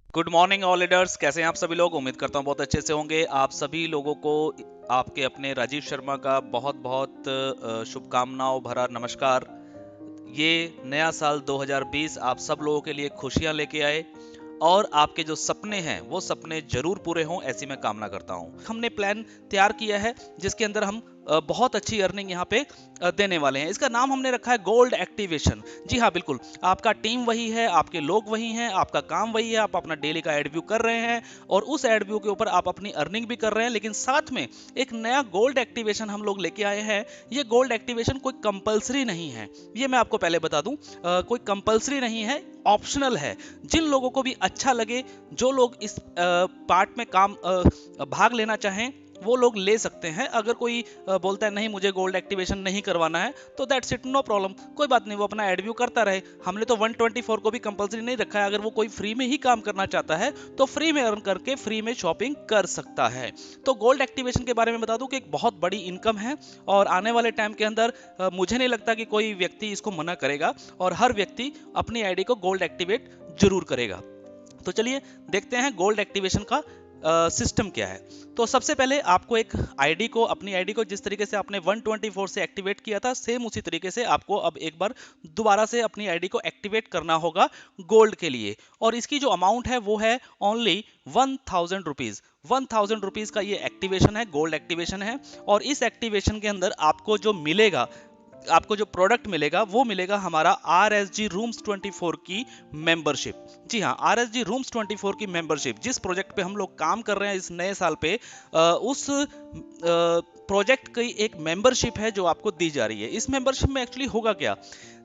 Good morning all leaders, कैसे हैं आप सभी लोग। उम्मीद करता हूं बहुत अच्छे से होंगे। आप सभी लोगों को आपके अपने राजीव शर्मा का बहुत बहुत शुभकामनाओं भरा नमस्कार। ये नया साल 2020 आप सब लोगों के लिए खुशियां लेके आए और आपके जो सपने हैं वो सपने जरूर पूरे हों, ऐसी मैं कामना करता हूं। हमने प्लान तैयार किया है जिसके अंदर हम बहुत अच्छी अर्निंग यहाँ पे देने वाले हैं। इसका नाम हमने रखा है गोल्ड एक्टिवेशन। जी हाँ, बिल्कुल, आपका टीम वही है, आपके लोग वही हैं, आपका काम वही है। आप अपना डेली का एड व्यू कर रहे हैं और उस एड व्यू के ऊपर आप अपनी अर्निंग भी कर रहे हैं, लेकिन साथ में एक नया गोल्ड एक्टिवेशन हम लोग लेके आए हैं। ये गोल्ड एक्टिवेशन कोई कंपलसरी नहीं है, ये मैं आपको पहले बता दूं। कोई कंपलसरी नहीं है, ऑप्शनल है। जिन लोगों को भी अच्छा लगे, जो लोग इस पार्ट में भाग लेना चाहें, वो लोग ले सकते हैं। अगर कोई बोलता है नहीं मुझे गोल्ड एक्टिवेशन नहीं करवाना है, तो दैट्स इट, नो प्रॉब्लम, कोई बात नहीं, वो अपना एड व्यू करता रहे। हमने तो 124 को भी कंपलसरी नहीं रखा है। अगर वो कोई फ्री में ही काम करना चाहता है तो फ्री में अर्न करके फ्री में शॉपिंग कर सकता है। तो गोल्ड एक्टिवेशन के बारे में बता दूं कि एक बहुत बड़ी इनकम है और आने वाले टाइम के अंदर मुझे नहीं लगता कि कोई व्यक्ति इसको मना करेगा और हर व्यक्ति अपनी आईडी को गोल्ड एक्टिवेट जरूर करेगा। तो चलिए देखते हैं गोल्ड एक्टिवेशन का सिस्टम क्या है। तो सबसे पहले आपको एक आईडी को, अपनी आईडी को जिस तरीके से आपने 124 से एक्टिवेट किया था, सेम उसी तरीके से आपको अब एक बार दोबारा से अपनी आईडी को एक्टिवेट करना होगा गोल्ड के लिए। और इसकी जो अमाउंट है वो है ओनली 1000 रुपीज। 1000 रुपीज का ये एक्टिवेशन है, गोल्ड एक्टिवेशन है। और इस एक्टिवेशन के अंदर आपको जो मिलेगा, आपको जो प्रोडक्ट मिलेगा वो मिलेगा हमारा RSG रूम्स 24 की मेंबरशिप। जी हाँ, RSG रूम्स 24 की मेंबरशिप। जिस प्रोजेक्ट पे हम लोग काम कर रहे हैं इस नए साल पे, उस प्रोजेक्ट की एक मेंबरशिप है जो आपको दी जा रही है। इस मेंबरशिप में एक्चुअली होगा क्या,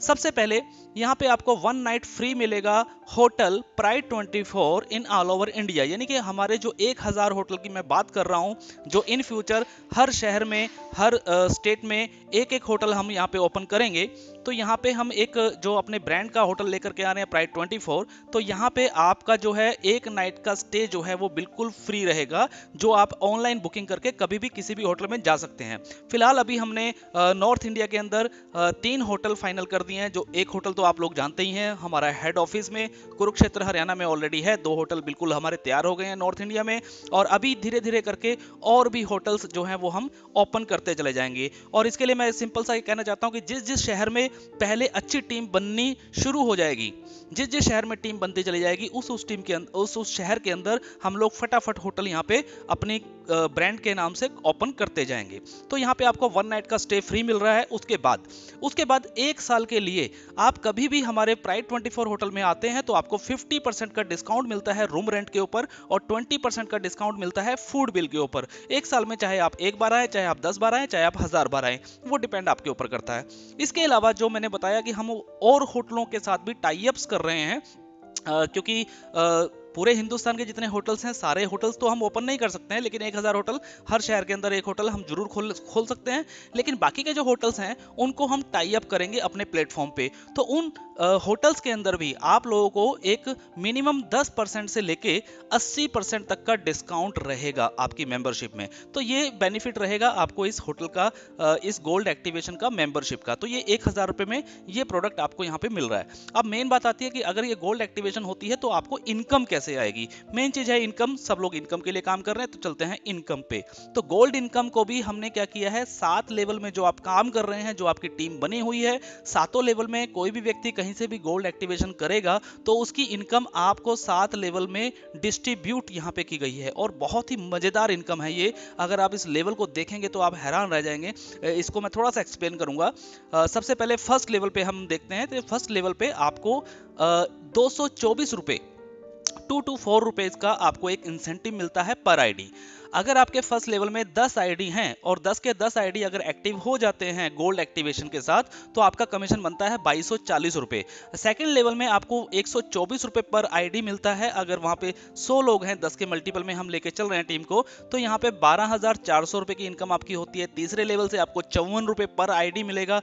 सबसे पहले यहाँ पे आपको 1 नाइट फ्री मिलेगा hotel pride 24 in all over India. यानी कि हमारे जो 1000 होटल की मैं बात कर रहा हूँ, जो इन फ्यूचर हर शहर में, हर स्टेट में एक एक होटल हम यहाँ पे ओपन करेंगे। तो यहाँ पे हम एक जो अपने ब्रांड का होटल लेकर के आ रहे हैं प्राइड 24। तो यहाँ पे आपका जो है एक नाइट का स्टे जो है वो बिल्कुल फ्री रहेगा, जो आप ऑनलाइन बुकिंग करके कभी भी किसी भी होटल में जा सकते हैं। फिलहाल अभी हमने नॉर्थ इंडिया के अंदर 3 होटल फाइनल कर दिए हैं। जो एक होटल तो आप लोग जानते ही हैं, हमारा हेड ऑफिस में कुरुक्षेत्र हरियाणा में ऑलरेडी है। 2 होटल बिल्कुल हमारे तैयार हो गए हैं नॉर्थ इंडिया में, और अभी धीरे धीरे करके और भी होटल्स जो हैं वो हम ओपन करते चले जाएंगे। और इसके लिए मैं सिंपल सा ये कहना चाहता हूं कि जिस जिस शहर में पहले अच्छी टीम बननी शुरू हो जाएगी, जिस जिस शहर में टीम बनती चली जाएगी, उस टीम के अंदर, उस शहर के अंदर हम लोग फटाफट होटल यहाँ पे अपनी ब्रांड के नाम से ओपन करते जाएंगे। तो यहाँ पे आपको 1 नाइट का स्टे फ्री मिल रहा है। उसके बाद 1 साल के लिए आप कभी भी हमारे प्राइड 24 होटल में आते हैं तो आपको 50% का डिस्काउंट मिलता है रूम रेंट के ऊपर और 20% का डिस्काउंट मिलता है फूड बिल के ऊपर। 1 साल में चाहे आप 1 बार आए, चाहे आप 10 बार आए, चाहे आप 1000 बार आए, वो डिपेंड आपके ऊपर करता है। इसके अलावा जो मैंने बताया कि हम और होटलों के साथ भी टाई अप्स कर रहे हैं, क्योंकि पूरे हिंदुस्तान के जितने होटल्स हैं, सारे होटल्स तो हम ओपन नहीं कर सकते हैं, लेकिन 1000 होटल, हर शहर के अंदर एक होटल हम जरूर खोल सकते हैं। लेकिन बाकी के जो होटल्स हैं उनको हम टाई अप करेंगे अपने प्लेटफॉर्म पे। तो उन होटल्स के अंदर भी आप लोगों को एक मिनिमम 10% से लेके 80% तक का डिस्काउंट रहेगा आपकी मेंबरशिप में। तो ये बेनिफिट रहेगा आपको इस होटल का, इस गोल्ड एक्टिवेशन का, मेंबरशिप का। तो ये 1000 रुपए में ये प्रोडक्ट आपको यहाँ पे मिल रहा है। अब मेन बात आती है कि अगर ये गोल्ड एक्टिवेशन होती है तो आपको इनकम कैसे आएगी। मेन चीज है इनकम। सब लोग इनकम के लिए काम कर रहे हैं, तो चलते हैं इनकम पे। तो गोल्ड इनकम को भी हमने क्या किया है, 7 लेवल में जो आप काम कर रहे हैं, जो आपकी टीम बनी हुई है, 7 लेवल में कोई भी व्यक्ति कहीं से भी गोल्ड एक्टिवेशन करेगा तो उसकी इनकम आपको 7 लेवल में डिस्ट्रीब्यूट यहाँ पे की गई है। और बहुत ही मजेदार इनकम है ये। अगर आप इस लेवल को देखेंगे तो आप हैरान रह जाएंगे। इसको मैं थोड़ा सा एक्सप्लेन करूंगा। सबसे पहले फर्स्ट लेवल पे हम देखते हैं। तो फर्स्ट लेवल पे आपको 224 रुपए, 2 to 4 रुपीज का आपको एक इंसेंटिव मिलता है पर आईडी। अगर आपके फर्स्ट लेवल में 10 आईडी हैं और 10 के 10 आईडी अगर एक्टिव हो जाते हैं गोल्ड एक्टिवेशन के साथ, तो आपका कमीशन बनता है 2240 रुपए। सेकंड लेवल में आपको 124 रुपए पर आईडी मिलता है। अगर वहां पे 100 लोग हैं, 10 के मल्टीपल में हम लेके चल रहे हैं टीम को, तो यहाँ पे 12400 रुपए की इनकम आपकी होती है। तीसरे लेवल से आपको 54 रुपए पर आईडी मिलेगा।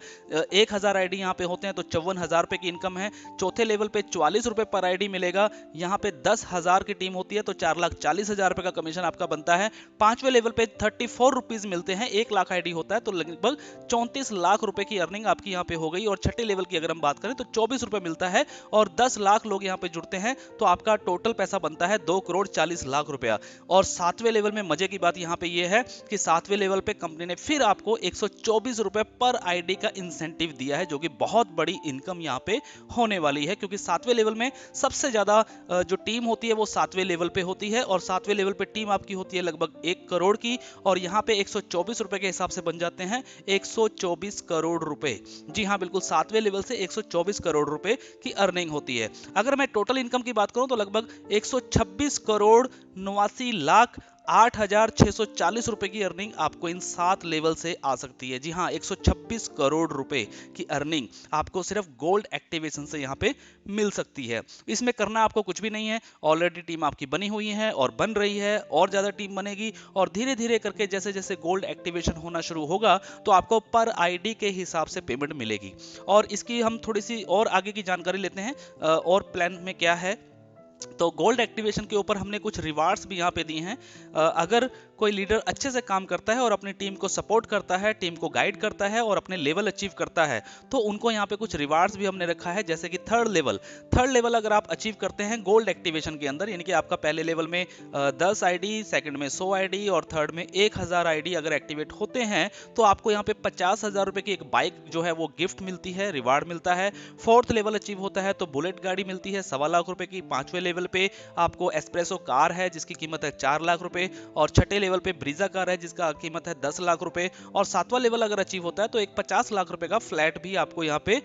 1000 आईडी यहाँ पे होते हैं तो 54,000 रुपए की इनकम है। चौथे लेवल पे 44 रुपए पर आईडी मिलेगा। यहाँ पे 10,000 की टीम होती है तो 4,40,000 रुपए का कमीशन आपका बनता है। पांचवें लेवल पे 34 रुपीज मिलते हैं, 1 लाख आईडी होता है तो लगभग 34 लाख रुपए की अर्निंग आपकी यहाँ पे हो गई। और छठे लेवल की अगर हम बात करें तो 24 रुपए मिलता है और 10 लाख लोग यहाँ पे जुड़ते हैं तो आपका टोटल पैसा बनता है 2 करोड़ 40 लाख रुपया। और सातवें लेवल में मजे की बात यहाँ पे ये है कि सातवें लेवल पे कंपनी ने फिर आपको 124 रुपए पर आईडी का इंसेंटिव दिया है, जो कि बहुत बड़ी इनकम यहाँ पे होने वाली है, क्योंकि सातवें लेवल में सबसे ज्यादा जो टीम होती है वो सातवें लेवल पे होती है और सातवें लेवल पे टीम आपकी होती है लगभग 1 करोड़ की, और यहाँ पे 124 रुपए के हिसाब से बन जाते हैं 124 करोड़ रुपए। जी हाँ, बिल्कुल सातवें लेवल से 124 करोड़ रुपए की अर्निंग होती है। अगर मैं टोटल इनकम की बात करूं तो लगभग 126 करोड़ 89 लाख 8,640 रुपए की अर्निंग आपको इन 7 लेवल से आ सकती है। जी हाँ, 126 करोड़ रुपए की अर्निंग आपको सिर्फ गोल्ड एक्टिवेशन से यहाँ पे मिल सकती है। इसमें करना आपको कुछ भी नहीं है, ऑलरेडी टीम आपकी बनी हुई है और बन रही है, और ज्यादा टीम बनेगी और धीरे धीरे करके जैसे जैसे गोल्ड एक्टिवेशन होना शुरू होगा तो आपको पर आईडी के हिसाब से पेमेंट मिलेगी। और इसकी हम थोड़ी सी और आगे की जानकारी लेते हैं और प्लान में क्या है। तो गोल्ड एक्टिवेशन के ऊपर हमने कुछ रिवार्ड्स भी यहाँ पे दिए हैं। अगर कोई लीडर अच्छे से काम करता है और अपनी टीम को सपोर्ट करता है, टीम को गाइड करता है और अपने लेवल अचीव करता है तो उनको यहाँ पे कुछ रिवार्ड्स भी हमने रखा है, जैसे कि थर्ड लेवल अगर आप अचीव करते हैं गोल्ड एक्टिवेशन के अंदर, यानी कि आपका पहले लेवल में 10 आईडी, सेकंड में 100 आईडी और थर्ड में 1000 आईडी अगर एक्टिवेट होते हैं तो आपको यहाँ पे 50,000 रुपए की एक बाइक जो है वो गिफ्ट मिलती है, रिवार्ड मिलता है। फोर्थ लेवल अचीव होता है तो बुलेट गाड़ी मिलती है 1.25 लाख रुपए की। पांचवें लेवल पे आपको एस्प्रेसो कार है जिसकी कीमत है 4 लाख रुपए, और छठे लेवल पे ब्रीजा कार है जिसका कीमत है 10 लाख रुपए, और सातवां लेवल अगर अचीव होता है तो एक 50 लाख रुपए का फ्लैट भी आपको यहाँ पे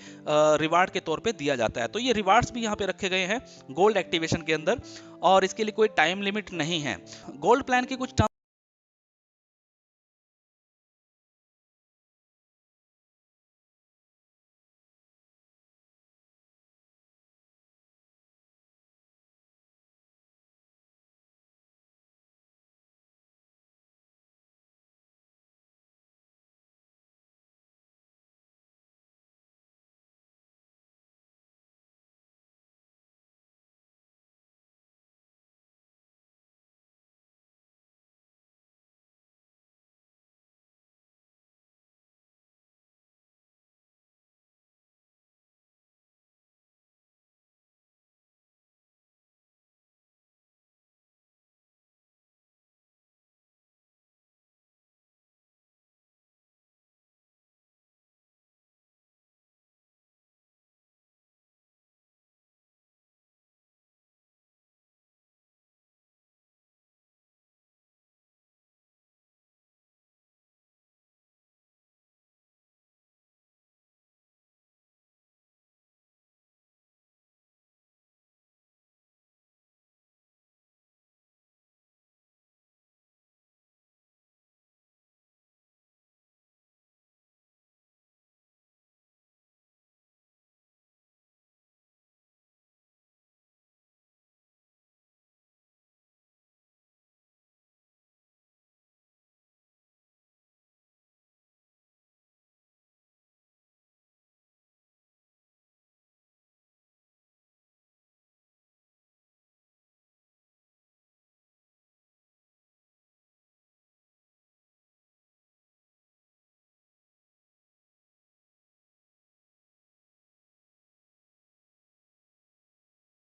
रिवार्ड के तौर पे दिया जाता है। तो ये रिवार्ड्स भी यहाँ पे रखे गए हैं गोल्ड एक्टिवेशन के अंदर, और इसके लिए कोई टाइम लिमिट नहीं है। गोल्ड प्लान की कुछ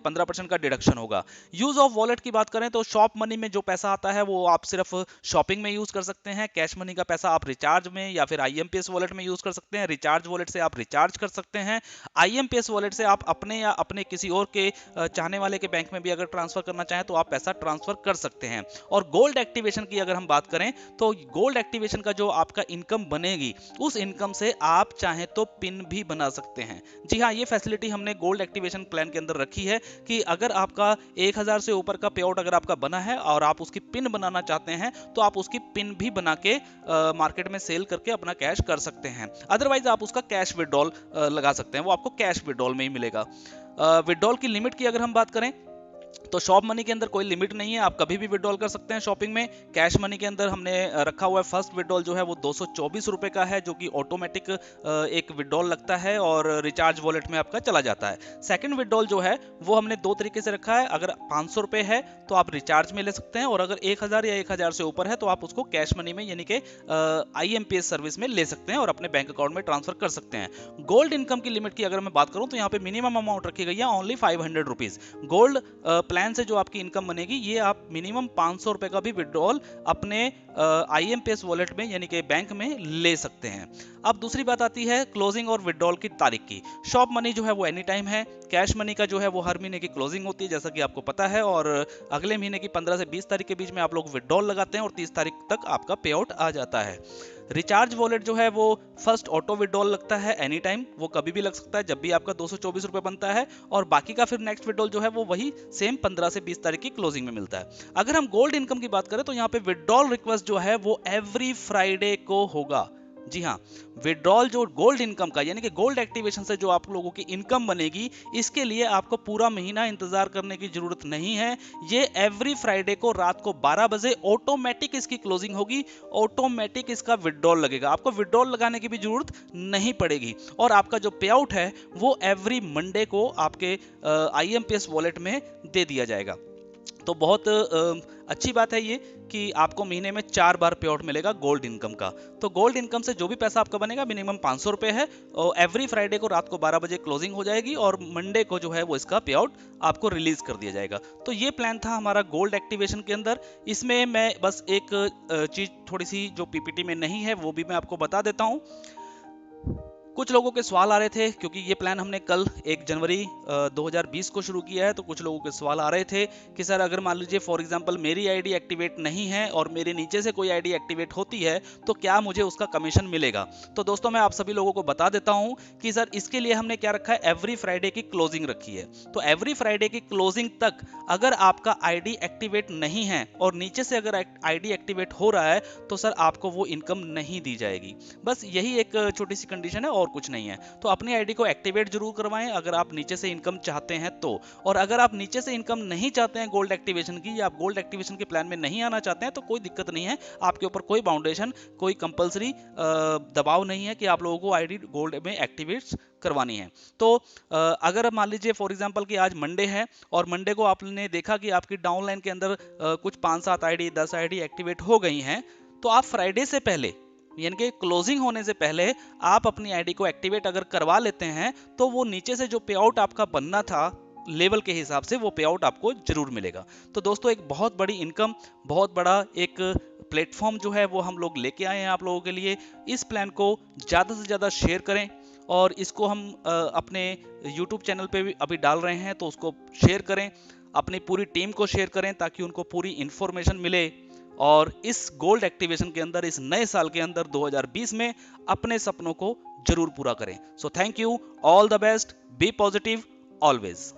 15% का डिडक्शन होगा। यूज ऑफ वॉलेट की बात करें तो शॉप मनी में जो पैसा आता है वो आप सिर्फ शॉपिंग में यूज कर सकते हैं। कैश मनी का पैसा आप रिचार्ज में या फिर आईएमपीएस वॉलेट में यूज कर सकते हैं। रिचार्ज वॉलेट से आप रिचार्ज कर सकते हैं। आईएमपीएस वॉलेट से आप अपने या अपने किसी और के चाहने वाले के बैंक में भी अगर ट्रांसफर करना चाहें तो आप पैसा ट्रांसफर कर सकते हैं। और गोल्ड एक्टिवेशन की अगर हम बात करें तो गोल्ड एक्टिवेशन का जो आपका इनकम बनेगी उस इनकम से आप चाहें तो पिन भी बना सकते हैं। जी हाँ, ये फैसिलिटी हमने गोल्ड एक्टिवेशन प्लान के अंदर रखी है कि अगर आपका 1000 से ऊपर का पे आउट अगर आपका बना है और आप उसकी पिन बनाना चाहते हैं तो आप उसकी पिन भी बना के मार्केट में सेल करके अपना कैश कर सकते हैं। अदरवाइज आप उसका कैश विड्रॉल लगा सकते हैं, वो आपको कैश विड्रॉल में ही मिलेगा। विड्रॉल की लिमिट की अगर हम बात करें तो शॉप मनी के अंदर कोई लिमिट नहीं है, आप कभी भी विड्रॉल कर सकते हैं शॉपिंग में। कैश मनी के अंदर हमने रखा हुआ है फर्स्ट विड्रॉल जो है वो 224 रुपए का है, जो कि ऑटोमेटिक एक विड्रॉल लगता है और रिचार्ज वॉलेट में आपका चला जाता है। सेकंड विड्रॉल जो है वो हमने दो तरीके से रखा है, अगर 500 रुपए है तो आप रिचार्ज में ले सकते हैं, और अगर 1000 या 1000 से ऊपर है तो आप उसको कैश मनी में यानी कि IMPS सर्विस में ले सकते हैं और अपने बैंक अकाउंट में ट्रांसफर कर सकते हैं। गोल्ड इनकम की लिमिट की अगर मैं बात करूं तो यहाँ पे मिनिमम अमाउंट रखी गई है ओनली 500 रुपीज। गोल्ड प्लान से जो आपकी इनकम बनेगी ये आप मिनिमम 500 रुपए का भी विड्रॉल अपने IMPS वॉलेट में यानी कि बैंक में ले सकते हैं। अब दूसरी बात आती है क्लोजिंग और विड्रॉल की तारीख की। शॉप मनी जो है वो एनी टाइम है, कैश मनी का जो है वो हर महीने की क्लोजिंग होती है जैसा कि आपको पता है, और अगले महीने की 15 से 20 तारीख के बीच में आप लोग विड्रॉल लगाते हैं और 30 तारीख तक आपका पे आउट आ जाता है। रिचार्ज वॉलेट जो है वो फर्स्ट ऑटो विड्रॉल लगता है एनी टाइम, वो कभी भी लग सकता है जब भी आपका 224 रुपए बनता है, और बाकी का फिर नेक्स्ट विड्रॉल जो है वो वही सेम 15 से 20 तारीख की क्लोजिंग में मिलता है। अगर हम गोल्ड इनकम की बात करें तो यहाँ पे विड्रॉल रिक्वेस्ट जो है वो एवरी फ्राइडे को होगा। जी हाँ, विड्रॉल जो गोल्ड इनकम का यानी कि गोल्ड एक्टिवेशन से जो आप लोगों की इनकम बनेगी, इसके लिए आपको पूरा महीना इंतजार करने की जरूरत नहीं है। ये एवरी फ्राइडे को रात को 12 बजे ऑटोमेटिक इसकी क्लोजिंग होगी, ऑटोमेटिक इसका विड्रॉल लगेगा, आपको विड्रॉल लगाने की भी जरूरत नहीं पड़ेगी, और आपका जो पे आउट है वो एवरी मंडे को आपके IMPS वॉलेट में दे दिया जाएगा। तो बहुत अच्छी बात है ये कि आपको महीने में 4 बार पे आउट मिलेगा गोल्ड इनकम का। तो गोल्ड इनकम से जो भी पैसा आपका बनेगा मिनिमम 500 रुपए है, और एवरी फ्राइडे को रात को 12 बजे क्लोजिंग हो जाएगी और मंडे को जो है वो इसका पे आउट आपको रिलीज कर दिया जाएगा। तो ये प्लान था हमारा गोल्ड एक्टिवेशन के अंदर। इसमें मैं बस एक चीज थोड़ी सी जो PPT में नहीं है वो भी मैं आपको बता देता हूँ। कुछ लोगों के सवाल आ रहे थे क्योंकि ये प्लान हमने कल 1 जनवरी 2020 को शुरू किया है, तो कुछ लोगों के सवाल आ रहे थे कि सर अगर मान लीजिए फॉर एग्जांपल मेरी आईडी एक्टिवेट नहीं है और मेरे नीचे से कोई आईडी एक्टिवेट होती है तो क्या मुझे उसका कमीशन मिलेगा। तो दोस्तों मैं आप सभी लोगों को बता देता हूं कि सर इसके लिए हमने क्या रखा है, एवरी फ्राइडे की क्लोजिंग रखी है। तो एवरी फ्राइडे की क्लोजिंग तक अगर आपका आईडी एक्टिवेट नहीं है और नीचे से अगर आईडी एक्टिवेट हो रहा है तो सर आपको वो इनकम नहीं दी जाएगी। बस यही एक छोटी सी कंडीशन है और कुछ नहीं है। तो अपनी आईडी को एक्टिवेट जरूर करवाएं अगर आप नीचे से इनकम चाहते हैं तो, और अगर आप नीचे से इनकम नहीं चाहते हैं गोल्ड एक्टिवेशन की, या आप गोल्ड एक्टिवेशन के प्लान में नहीं आना चाहते हैं तो कोई दिक्कत नहीं है, आपके ऊपर कोई बाउंडेशन कोई कंपलसरी दबाव नहीं है कि आप लोगों को आईडी गोल्ड में एक्टिवेट करवानी है। तो अगर मान लीजिए फॉर एग्जांपल कि आज मंडे है और मंडे को आपने देखा कि आपकी डाउनलाइन के अंदर कुछ 5-7 आईडी 10 आईडी एक्टिवेट हो गई हैं, तो आप फ्राइडे से पहले यानी कि क्लोजिंग होने से पहले आप अपनी आईडी को एक्टिवेट अगर करवा लेते हैं तो वो नीचे से जो पे आउट आपका बनना था लेवल के हिसाब से वो पे आउट आपको जरूर मिलेगा। तो दोस्तों एक बहुत बड़ी इनकम, बहुत बड़ा एक प्लेटफॉर्म जो है वो हम लोग लेके आए हैं आप लोगों के लिए। इस प्लान को ज़्यादा से ज़्यादा शेयर करें, और इसको हम अपने YouTube चैनल पे भी अभी डाल रहे हैं तो उसको शेयर करें, अपनी पूरी टीम को शेयर करें ताकि उनको पूरी इंफॉर्मेशन मिले, और इस गोल्ड एक्टिवेशन के अंदर इस नए साल के अंदर 2020 में अपने सपनों को जरूर पूरा करें। So thank you, all the best, be positive always.